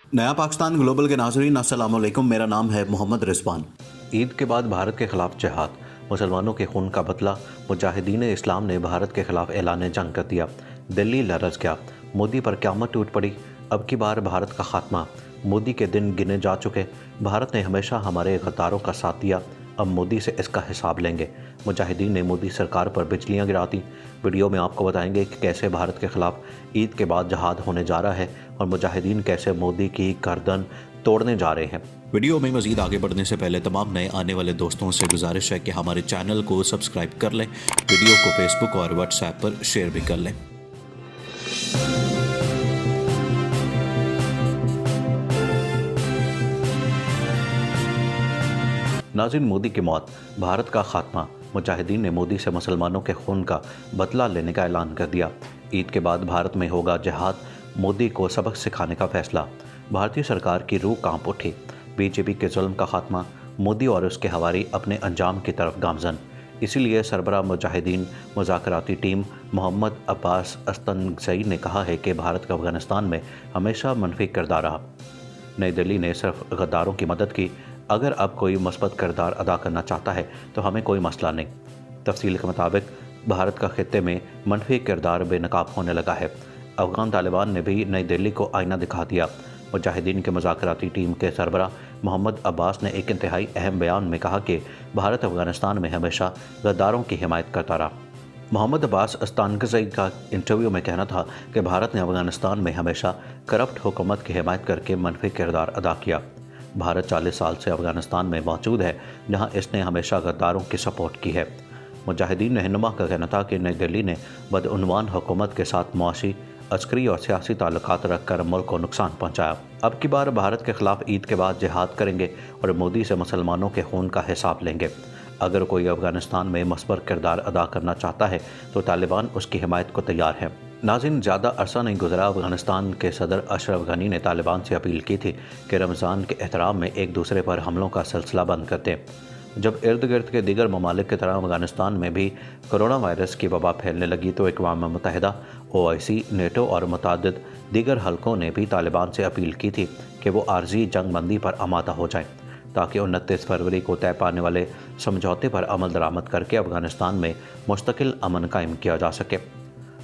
नया पाकिस्तान ग्लोबल के नाज़रीन अस्सलाम वालेकुम। मेरा नाम है मोहम्मद रिजवान। ईद के बाद भारत के खिलाफ जिहाद, मुसलमानों के खून का बदला। मुजाहिदीन इस्लाम ने भारत के खिलाफ ऐलान जंग कर दिया। दिल्ली लरज़ गया, मोदी पर क़यामत टूट पड़ी। अब की बार भारत का खात्मा, मोदी के दिन गिने जा चुके। भारत ने हमेशा हमारे गद्दारों का साथ दिया, अब मोदी से इसका हिसाब लेंगे। मुजाहिदीन ने मोदी सरकार पर बिजलियां गिरा दी। वीडियो में आपको बताएंगे कि कैसे भारत के खिलाफ ईद के बाद जहाद होने जा रहा है और मुजाहिदीन कैसे मोदी की गर्दन तोड़ने जा रहे हैं। वीडियो में मज़ीद आगे बढ़ने से पहले तमाम नए आने वाले दोस्तों से गुजारिश है कि हमारे चैनल को सब्सक्राइब कर लें, वीडियो को फेसबुक और व्हाट्सएप पर शेयर भी कर लें। नाज़रीन, मोदी की मौत, भारत का खात्मा। मुजाहिदीन ने मोदी से मुसलमानों के खून का बदला लेने का ऐलान कर दिया। ईद के बाद भारत में होगा जिहाद, मोदी को सबक सिखाने का फैसला। भारतीय सरकार की रूह कांप उठी। बीजेपी के जुल्म का खात्मा, मोदी और उसके हवारी अपने अंजाम की तरफ गामजन। इसीलिए सरबराह मुजाहिदीन मुज़ाकराती टीम मोहम्मद अब्बास अस्तनगज़ई ने कहा है कि भारत का अफगानिस्तान में हमेशा मनफी किरदार रहा। नई दिल्ली ने सिर्फ गद्दारों की मदद की, अगर अब कोई मुस्बत किरदार अदा करना चाहता है तो हमें कोई मसला नहीं। तफसील के मुताबिक भारत का खित्ते में मनफी किरदार बेनकाब होने लगा है। अफगान तालिबान ने भी नई दिल्ली को आईना दिखा दिया। मुजाहिदीन के मुज़ाकराती टीम के सरबराह मोहम्मद अब्बास ने एक इंतहाई अहम बयान में कहा कि भारत अफगानिस्तान में हमेशा गद्दारों की हिमायत करता रहा। मोहम्मद अब्बास अस्तनगज़ई का इंटरव्यू में कहना था कि भारत ने अफगानिस्तान में हमेशा करप्ट हुकूमत की हिमायत करके मनफी किरदार अदा किया। भारत 40 साल से अफगानिस्तान में मौजूद है, जहां इसने हमेशा गद्दारों की सपोर्ट की है। मुजाहिदीन रहनुमा का कहना था कि नई दिल्ली ने बदउनवान हुकूमत के साथ मुआशी, अस्करी और सियासी ताल्लुकात रखकर मुल्क को नुकसान पहुंचाया। अब की बार भारत के खिलाफ ईद के बाद जिहाद करेंगे और मोदी से मुसलमानों के खून का हिसाब लेंगे। अगर कोई अफगानिस्तान में मस्बर किरदार अदा करना चाहता है तो तालिबान उसकी हिमायत को तैयार है। नाज़रीन, ज़्यादा अरसा नहीं गुजरा, अफगानिस्तान के सदर अशरफ गनी ने तालिबान से अपील की थी कि रमज़ान के एहतराम में एक दूसरे पर हमलों का सिलसिला बंद कर दें। जब इर्द गिर्द के दीगर ममालिक की तरह अफगानिस्तान में भी कोरोना वायरस की वबा फैलने लगी तो अक़वाम मुत्तहिदा, OIC, नेटो और मुतअद्दिद दीगर हलकों ने भी तालिबान से अपील की थी कि वो आर्जी जंग बंदी पर आमादा हो जाएं, ताकि 29 फरवरी को तय पाने वाले समझौते पर अमल दरामद करके अफगानिस्तान में मुस्तकिल अमन कायम किया जा सके।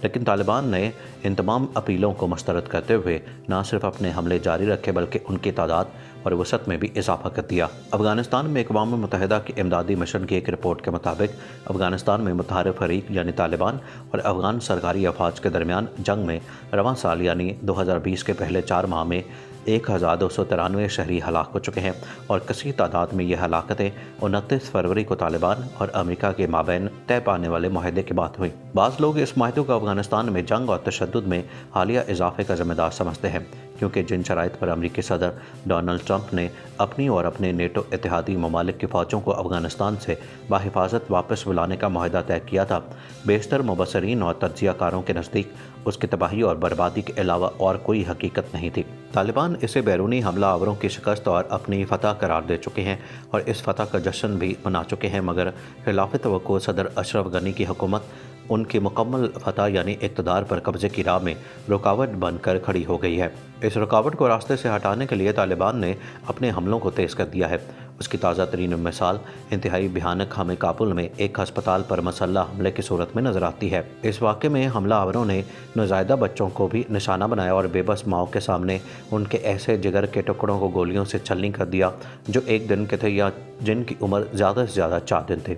लेकिन तालिबान ने इन तमाम अपीलों को मुस्तरद करते हुए न सिर्फ अपने हमले जारी रखे बल्कि उनकी तादाद और वसत में भी इजाफा कर दिया। अफगानिस्तान में अक़वाम मुत्तहिदा के इमदादी मिशन की एक रिपोर्ट के मुताबिक अफगानिस्तान में मुतहरिफ फरीक यानी तालिबान और अफगान सरकारी अफवाज के दरमियान जंग में रवां साल यानी 2020 के पहले 4 माह में 1293 शहरी हलाक हो चुके हैं और कसी तादाद में ये हलाकतें 29 फरवरी को तालिबान और अमेरिका के माबैन तय पाने वाले माहदे के बाद हुई। बाज़ लोग इस माहदे को अफगानिस्तान में जंग और तशद्दुद में हालिया इजाफे का ज़िम्मेदार समझते हैं, क्योंकि जिन शराइत पर अमरीकी सदर डोनाल्ड ट्रंप ने अपनी और अपने नेटो इत्तेहादी ममालिक की फ़ौजों को अफगानिस्तान से बाहिफाजत वापस बुलाने का माहिदा तय किया था, बेशतर मुबसरीन और तज्ज़ियाकारों के नज़दीक उसकी तबाही और बर्बादी के अलावा और कोई हकीकत नहीं थी। तालिबान इसे बैरूनी हमला आवरों की शिकस्त और अपनी फतह करार दे चुके हैं और इस फतह का जश्न भी मना चुके हैं, मगर खिलाफ तवक्को सदर अशरफ गनी की हुकूमत उनकी मुकम्मल फतह यानी इक़्तिदार पर कब्ज़े की राह में रुकावट बनकर खड़ी हो गई है। इस रुकावट को रास्ते से हटाने के लिए तालिबान ने अपने हमलों को तेज़ कर दिया है। उसकी ताज़ा तरीन मिसाल इंतहाई भयानक हमें काबुल में एक हस्पताल पर मसल्ला हमले की सूरत में नज़र आती है। इस वाक़े में हमला आवरों ने नौज़ायदा बच्चों को भी निशाना बनाया और बेबस माओं के सामने उनके ऐसे जिगर के टुकड़ों को गोलियों से छलनी कर दिया जो 1 दिन के थे या जिनकी उम्र ज़्यादा से ज़्यादा 4 दिन थे।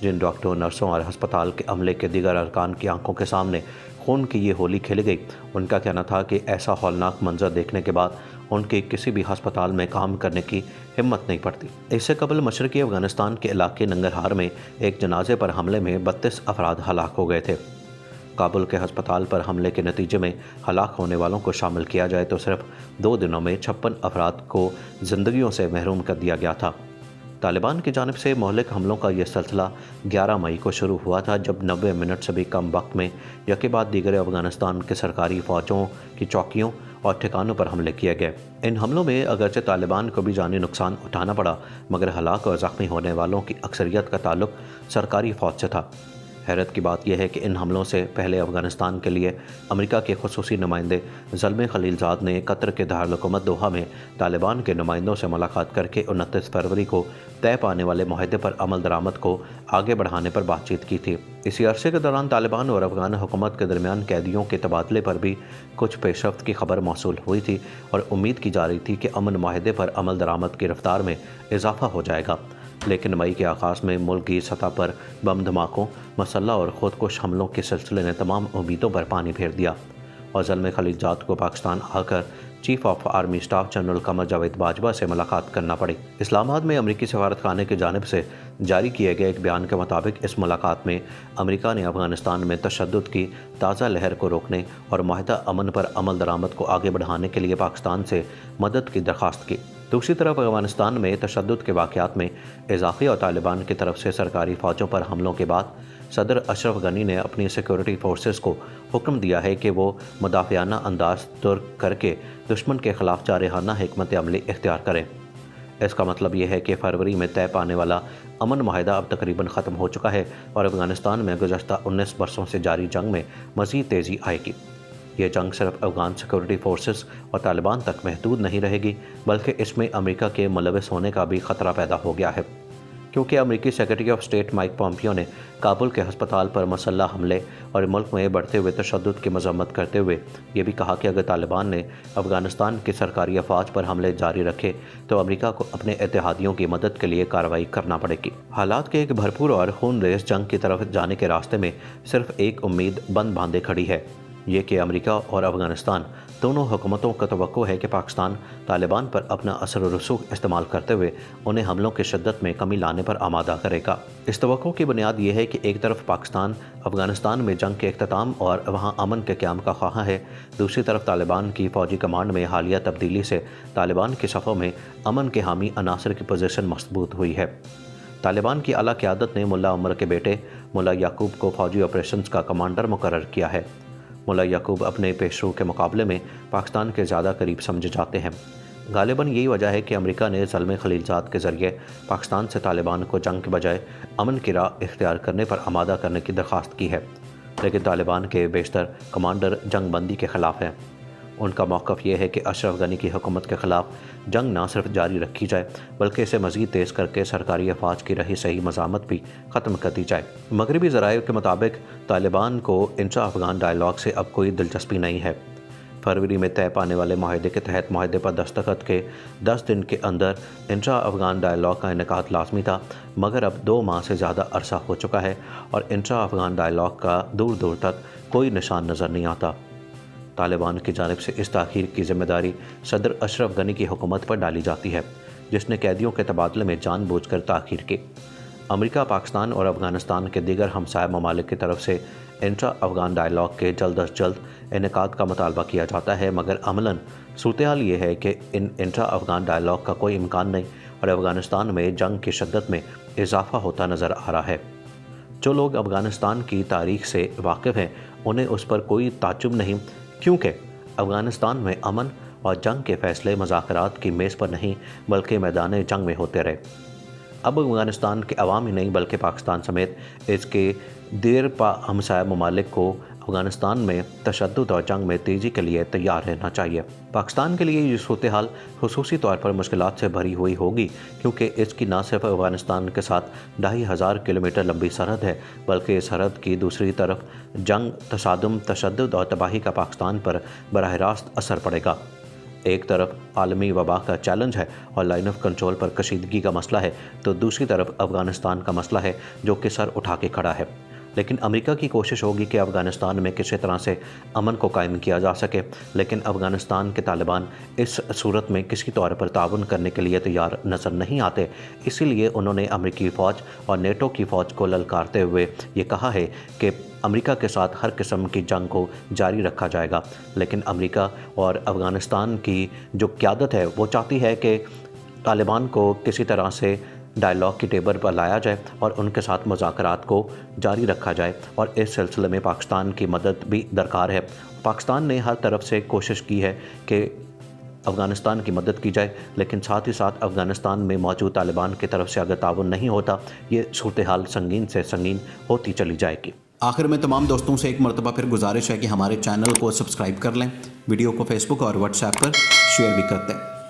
जिन डॉक्टरों, नर्सों और अस्पताल के अमले के दीगर अरकान की आंखों के सामने खून की ये होली खेली गई, उनका कहना था कि ऐसा हौलनाक मंजर देखने के बाद उनके किसी भी अस्पताल में काम करने की हिम्मत नहीं पड़ती। इससे कबल मशरक़ी अफगानिस्तान के इलाके नंगरहार में एक जनाजे पर हमले में 32 अफराद हलाक हो गए थे। काबुल के अस्पताल पर हमले के नतीजे में हलाक होने वालों को शामिल किया जाए तो सिर्फ 2 दिनों में 56 अफराद को ज़िंदगियों से महरूम कर दिया गया था। तालिबान की जानिब से मोहलिक हमलों का यह सिलसिला 11 मई को शुरू हुआ था, जब 90 मिनट से भी कम वक्त में यके बाद दीगर अफगानिस्तान के सरकारी फ़ौजों की चौकियों और ठिकानों पर हमले किए गए। इन हमलों में अगरचे तालिबान को भी जानी नुकसान उठाना पड़ा, मगर हलाक और ज़ख्मी होने वालों की अक्सरियत का ताल्लुक सरकारी फ़ौज से था। حیرت کی بات یہ ہے کہ ان حملوں سے پہلے افغانستان کے لیے امریکہ کے خصوصی نمائندے زلمے خلیلزاد نے قطر کے دارالحکومت دوحہ میں طالبان کے نمائندوں سے ملاقات کر کے 29 فروری کو طے پانے والے معاہدے پر عمل درآمد کو آگے بڑھانے پر بات چیت کی تھی۔ اسی عرصے کے دوران طالبان اور افغان حکومت کے درمیان قیدیوں کے تبادلے پر بھی کچھ پیش رفت کی خبر موصول ہوئی تھی اور امید کی جا رہی تھی کہ امن معاہدے پر عمل درآمد کی رفتار میں اضافہ ہو جائے گا، لیکن مئی کے آغاز میں ملک کی سطح پر بم دھماکوں، مسلح اور خودکش حملوں کے سلسلے نے تمام امیدوں پر پانی پھیر دیا اور زلمے خلیلزاد کو پاکستان آ کر chief of army staff general Qamar Javed Bajwa سے ملاقات کرنا پڑی۔ اسلام آباد میں امریکی سفارت خانے کی جانب سے جاری کیے گئے ایک بیان کے مطابق اس ملاقات میں امریکہ نے افغانستان میں تشدد کی تازہ لہر کو روکنے اور معاہدہ امن پر عمل درآمد کو آگے بڑھانے کے لیے پاکستان سے مدد کی درخواست کی۔ دوسری طرف افغانستان میں تشدد کے واقعات میں اضافے اور طالبان کی طرف سے سرکاری فوجوں پر حملوں کے بعد صدر اشرف غنی نے اپنی سیکورٹی فورسز کو حکم دیا ہے کہ وہ مدافعانہ انداز ترک کر کے دشمن کے خلاف جارحانہ حکمت عملی اختیار کریں۔ اس کا مطلب یہ ہے کہ فروری میں طے پانے والا امن معاہدہ اب تقریباً ختم ہو چکا ہے اور افغانستان میں گزشتہ 19 برسوں سے جاری جنگ میں مزید تیزی آئے گی۔ یہ جنگ صرف افغان سیکورٹی فورسز اور طالبان تک محدود نہیں رہے گی، بلکہ اس میں امریکہ کے ملوث ہونے کا بھی خطرہ پیدا ہو گیا ہے، کیونکہ امریکی secretary of state mic Pompeo نے کابل کے ہسپتال پر مسلح حملے اور ملک میں بڑھتے ہوئے تشدد کی مذمت کرتے ہوئے یہ بھی کہا کہ اگر طالبان نے افغانستان کی سرکاری افواج پر حملے جاری رکھے تو امریکہ کو اپنے اتحادیوں کی مدد کے لیے کارروائی کرنا پڑے گی۔ حالات کے ایک بھرپور اور خون ریز جنگ کی طرف جانے کے راستے میں صرف ایک امید بند باندھے کھڑی ہے، یہ کہ امریکہ اور افغانستان دونوں حکومتوں کا توقع ہے کہ پاکستان طالبان پر اپنا اثر و رسوخ استعمال کرتے ہوئے انہیں حملوں کی شدت میں کمی لانے پر آمادہ کرے گا۔ اس توقع کی بنیاد یہ ہے کہ ایک طرف پاکستان افغانستان میں جنگ کے اختتام اور وہاں امن کے قیام کا خواہاں ہے، دوسری طرف طالبان کی فوجی کمانڈ میں حالیہ تبدیلی سے طالبان کی صفوں میں امن کے حامی عناصر کی پوزیشن مضبوط ہوئی ہے۔ طالبان کی اعلیٰ قیادت نے ملا عمر کے بیٹے ملا یعقوب کو فوجی آپریشنز کا کمانڈر مقرر کیا ہے۔ ملا یعقوب اپنے پیشرو کے مقابلے میں پاکستان کے زیادہ قریب سمجھے جاتے ہیں۔ غالباً یہی وجہ ہے کہ امریکہ نے زلمے خلیلزاد کے ذریعے پاکستان سے طالبان کو جنگ کے بجائے امن کی راہ اختیار کرنے پر آمادہ کرنے کی درخواست کی ہے، لیکن طالبان کے بیشتر کمانڈر جنگ بندی کے خلاف ہیں۔ ان کا موقف یہ ہے کہ اشرف غنی کی حکومت کے خلاف جنگ نہ صرف جاری رکھی جائے بلکہ اسے مزید تیز کر کے سرکاری افواج کی رہی صحیح مزاحمت بھی ختم کر دی جائے۔ مغربی ذرائع کے مطابق طالبان کو انٹرا افغان ڈائیلاگ سے اب کوئی دلچسپی نہیں ہے۔ فروری میں طے پانے والے معاہدے کے تحت معاہدے پر دستخط کے 10 دن کے اندر انٹرا افغان ڈائیلاگ کا انعقاد لازمی تھا، مگر اب 2 ماہ سے زیادہ عرصہ ہو چکا ہے اور انٹرا افغان ڈائیلاگ کا دور دور تک کوئی نشان نظر نہیں آتا۔ طالبان کی جانب سے اس تاخیر کی ذمہ داری صدر اشرف غنی کی حکومت پر ڈالی جاتی ہے، جس نے قیدیوں کے تبادلے میں جان بوجھ کر تاخیر کی۔ امریکہ، پاکستان اور افغانستان کے دیگر ہمسایہ ممالک کی طرف سے انٹرا افغان ڈائیلاگ کے جلد از جلد انعقاد کا مطالبہ کیا جاتا ہے، مگر عملاً صورتحال یہ ہے کہ ان انٹرا افغان ڈائیلاگ کا کوئی امکان نہیں اور افغانستان میں جنگ کی شدت میں اضافہ ہوتا نظر آ رہا ہے۔ جو لوگ افغانستان کی تاریخ سے واقف ہیں انہیں اس پر کوئی تعجب نہیں، کیونکہ افغانستان میں امن اور جنگ کے فیصلے مذاکرات کی میز پر نہیں بلکہ میدان جنگ میں ہوتے رہے۔ اب افغانستان کے عوام ہی نہیں بلکہ پاکستان سمیت اس کے دیر پا ہمسایہ ممالک کو افغانستان میں تشدد اور جنگ میں تیزی کے لیے تیار رہنا چاہیے۔ پاکستان کے لیے یہ صورتحال خصوصی طور پر مشکلات سے بھری ہوئی ہوگی، کیونکہ اس کی نہ صرف افغانستان کے ساتھ 2500 کلومیٹر لمبی سرحد ہے بلکہ اس سرحد کی دوسری طرف جنگ، تصادم، تشدد اور تباہی کا پاکستان پر براہ راست اثر پڑے گا۔ ایک طرف عالمی وبا کا چیلنج ہے اور لائن آف کنٹرول پر کشیدگی کا مسئلہ ہے، تو دوسری طرف افغانستان کا مسئلہ ہے جو کہ سر اٹھا کے کھڑا ہے۔ لیکن امریکہ کی کوشش ہوگی کہ افغانستان میں کسی طرح سے امن کو قائم کیا جا سکے، لیکن افغانستان کے طالبان اس صورت میں کسی طور پر تعاون کرنے کے لیے تیار نظر نہیں آتے، اسی لیے انہوں نے امریکی فوج اور نیٹو کی فوج کو للکارتے ہوئے یہ کہا ہے کہ امریکہ کے ساتھ ہر قسم کی جنگ کو جاری رکھا جائے گا۔ لیکن امریکہ اور افغانستان کی جو قیادت ہے وہ چاہتی ہے کہ طالبان کو کسی طرح سے ڈائیلاگ کی ٹیبل پر لایا جائے اور ان کے ساتھ مذاکرات کو جاری رکھا جائے، اور اس سلسلے میں پاکستان کی مدد بھی درکار ہے۔ پاکستان نے ہر طرف سے کوشش کی ہے کہ अफगानिस्तान की मदद की जाए, लेकिन साथ ही साथ अफगानिस्तान में मौजूद तालिबान की तरफ से अगर ताउन नहीं होता, ये सूरत हाल संगीन से संगीन होती चली जाएगी। आखिर में तमाम दोस्तों से एक मरतबा फिर गुजारिश है कि हमारे चैनल को सब्सक्राइब कर लें, वीडियो को फेसबुक और व्हाट्सएप पर शेयर भी करते हैं।